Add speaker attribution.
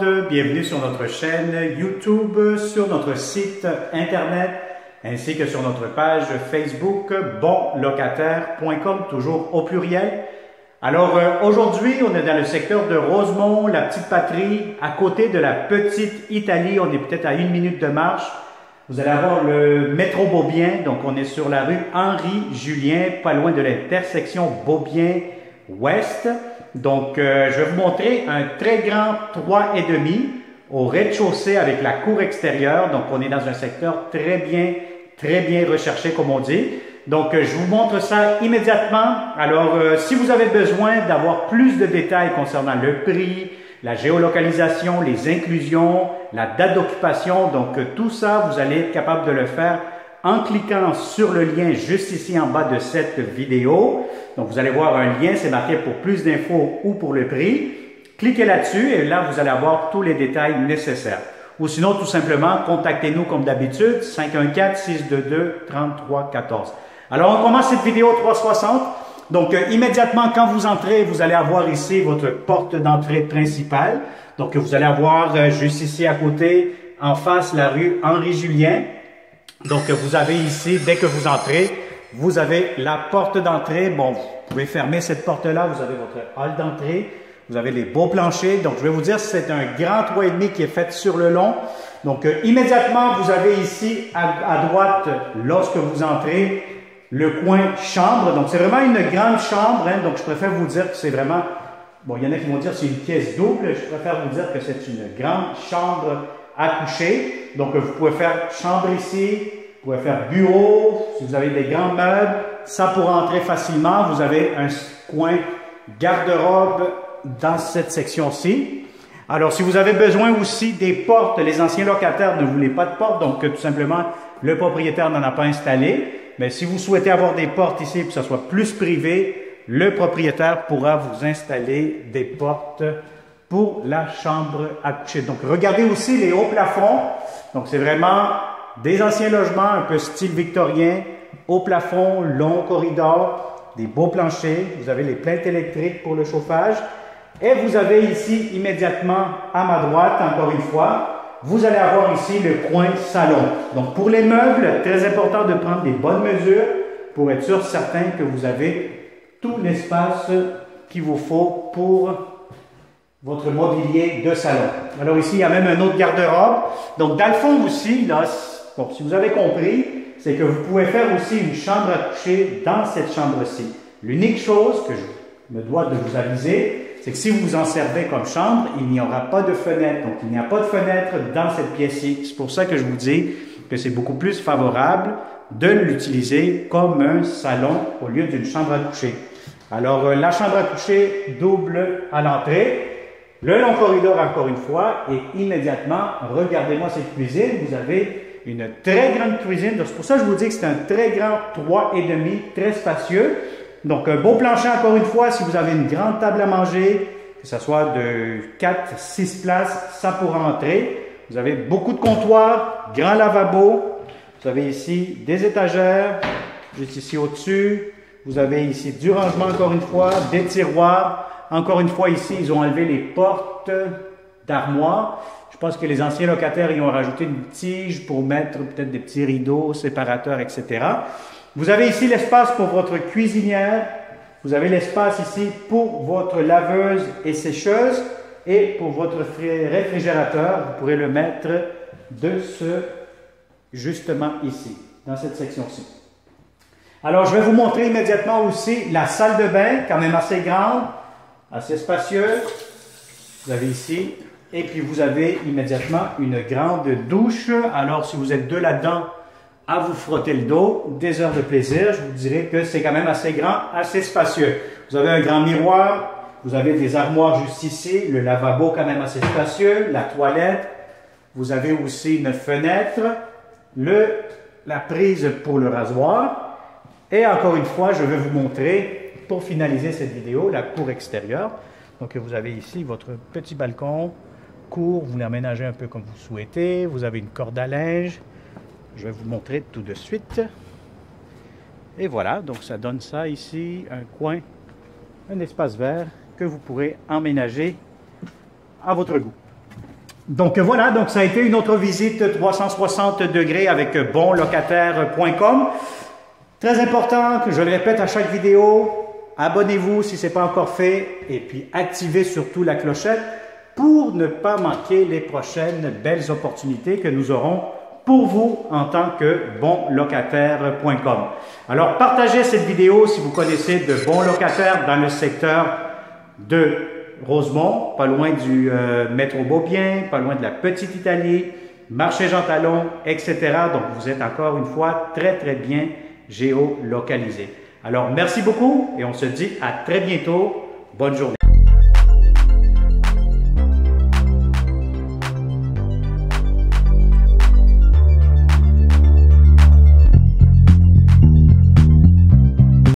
Speaker 1: monde, bienvenue sur notre chaîne YouTube, sur notre site internet, ainsi que sur notre page Facebook bonlocataire.com, toujours au pluriel. Alors aujourd'hui, on est dans le secteur de Rosemont, la petite patrie, à côté de la petite Italie. On est peut-être à 1 minute de marche. Vous allez avoir le métro Beaubien, donc on est sur la rue Henri-Julien, pas loin de l'intersection Beaubien-Ouest. Donc, je vais vous montrer un très grand 3,5 au rez-de-chaussée avec la cour extérieure. Donc, on est dans un secteur très bien recherché, comme on dit. Donc, je vous montre ça immédiatement. Alors, si vous avez besoin d'avoir plus de détails concernant le prix, la géolocalisation, les inclusions, la date d'occupation, donc tout ça, vous allez être capable de le faire en cliquant sur le lien juste ici en bas de cette vidéo. Donc, vous allez voir un lien, c'est marqué pour plus d'infos ou pour le prix. Cliquez là-dessus et là, vous allez avoir tous les détails nécessaires. Ou sinon, tout simplement, contactez-nous comme d'habitude, 514-622-3314. Alors, on commence cette vidéo 360. Donc, immédiatement, quand vous entrez, vous allez avoir ici votre porte d'entrée principale. Donc, vous allez avoir juste ici à côté, en face, la rue Henri-Julien. Donc, vous avez ici, dès que vous entrez, vous avez la porte d'entrée. Bon, vous pouvez fermer cette porte-là. Vous avez votre hall d'entrée. Vous avez les beaux planchers. Donc, je vais vous dire, c'est un grand 3,5 qui est fait sur le long. Donc, immédiatement, vous avez ici, à droite, lorsque vous entrez, le coin chambre. Donc, c'est vraiment une grande chambre. Hein. Donc, je préfère vous dire que c'est vraiment... Bon, il y en a qui vont dire que c'est une pièce double. Je préfère vous dire que c'est une grande chambre à coucher. Donc, vous pouvez faire chambre ici. Vous pouvez faire bureau. Si vous avez des grands meubles, ça pour entrer facilement. Vous avez un coin garde-robe dans cette section-ci. Alors, si vous avez besoin aussi des portes, les anciens locataires ne voulaient pas de portes. Donc, tout simplement, le propriétaire n'en a pas installé. Mais si vous souhaitez avoir des portes ici et que ça soit plus privé, le propriétaire pourra vous installer des portes pour la chambre à coucher. Donc, regardez aussi les hauts plafonds. Donc, c'est vraiment des anciens logements un peu style victorien, haut plafond, long corridor, des beaux planchers. Vous avez les plaintes électriques pour le chauffage. Et vous avez ici, immédiatement à ma droite, encore une fois, vous allez avoir ici le coin salon. Donc, pour les meubles, très important de prendre des bonnes mesures pour être sûr, certain que vous avez tout l'espace qu'il vous faut pour votre mobilier de salon. Alors ici, il y a même un autre garde-robe. Donc, dans le fond aussi, là, bon, si vous avez compris, c'est que vous pouvez faire aussi une chambre à coucher dans cette chambre-ci. L'unique chose que je me dois de vous aviser, c'est que si vous vous en servez comme chambre, il n'y aura pas de fenêtre. Donc, il n'y a pas de fenêtre dans cette pièce-ci. C'est pour ça que je vous dis que c'est beaucoup plus favorable de l'utiliser comme un salon au lieu d'une chambre à coucher. Alors, la chambre à coucher double à l'entrée. Le long corridor, encore une fois, et immédiatement, regardez-moi cette cuisine. Vous avez une très grande cuisine. Donc, c'est pour ça que je vous dis que c'est un très grand 3,5, très spacieux. Donc, un beau plancher, encore une fois, si vous avez une grande table à manger, que ce soit de 4, 6 places, ça pourra entrer. Vous avez beaucoup de comptoirs, grand lavabo. Vous avez ici des étagères, juste ici au-dessus. Vous avez ici du rangement, encore une fois, des tiroirs. Encore une fois, ici, ils ont enlevé les portes d'armoire. Je pense que les anciens locataires, ils ont rajouté une tige pour mettre peut-être des petits rideaux, séparateurs, etc. Vous avez ici l'espace pour votre cuisinière. Vous avez l'espace ici pour votre laveuse et sécheuse. Et pour votre réfrigérateur, vous pourrez le mettre justement ici, dans cette section-ci. Alors, je vais vous montrer immédiatement aussi la salle de bain, quand même assez grande, assez spacieuse. Vous avez ici. Et puis, vous avez immédiatement une grande douche. Alors, si vous êtes deux là-dedans, à vous frotter le dos, des heures de plaisir, je vous dirais que c'est quand même assez grand, assez spacieux. Vous avez un grand miroir, vous avez des armoires juste ici, le lavabo quand même assez spacieux, la toilette, vous avez aussi une fenêtre, la prise pour le rasoir, et encore une fois, je vais vous montrer, pour finaliser cette vidéo, la cour extérieure. Donc vous avez ici votre petit balcon, cour, vous l'aménagez un peu comme vous souhaitez, vous avez une corde à linge. Je vais vous montrer tout de suite. Et voilà, donc ça donne ça ici, un coin, un espace vert que vous pourrez emménager à votre goût. Donc voilà, donc ça a été une autre visite 360 degrés avec bonlocataire.com. Très important, que je le répète à chaque vidéo, abonnez-vous si ce n'est pas encore fait et puis activez surtout la clochette pour ne pas manquer les prochaines belles opportunités que nous aurons pour vous en tant que bonlocataire.com. Alors partagez cette vidéo si vous connaissez de bons locataires dans le secteur de Rosemont, pas loin du métro Beaubien, pas loin de la Petite Italie, marché Jean Talon, etc. Donc vous êtes encore une fois très bien géolocalisé. Alors merci beaucoup et on se dit à très bientôt. Bonne journée.